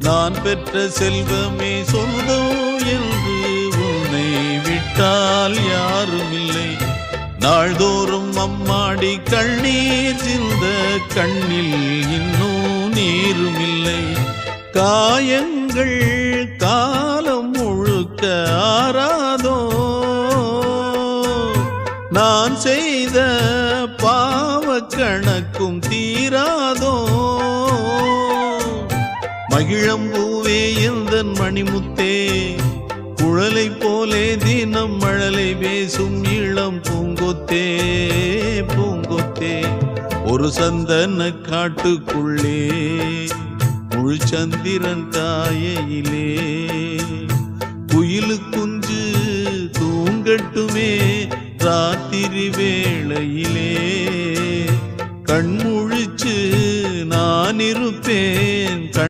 நான் பெற்ற செல்வமே சொந்தம் என்று உன்னை விட்டால் யாரும் இல்லை. நாள்தோறும் அம்மாடி கண்ணீர் சிந்த கண்ணில் இன்னும் நீரும் இல்லை. காயங்கள் காலம் முழுக்க ஆறாதோ, நான் செய்த பாவ கணக்கும் தீராதோ. மகிழம்பூவே எந்தன் மணிமுத்தே, குழலை போலே தினம் மழலை பேசும் இளம் பூங்கொத்தே பூங்கொத்தே. ஒரு சந்தன காட்டுக்குள்ளே முழு சந்திரன் காயிலே, குயிலு குஞ்சு தூங்கட்டுமே ராத்திரி வேளையிலே. கண்முழிச்சு நான் இருப்பேன்.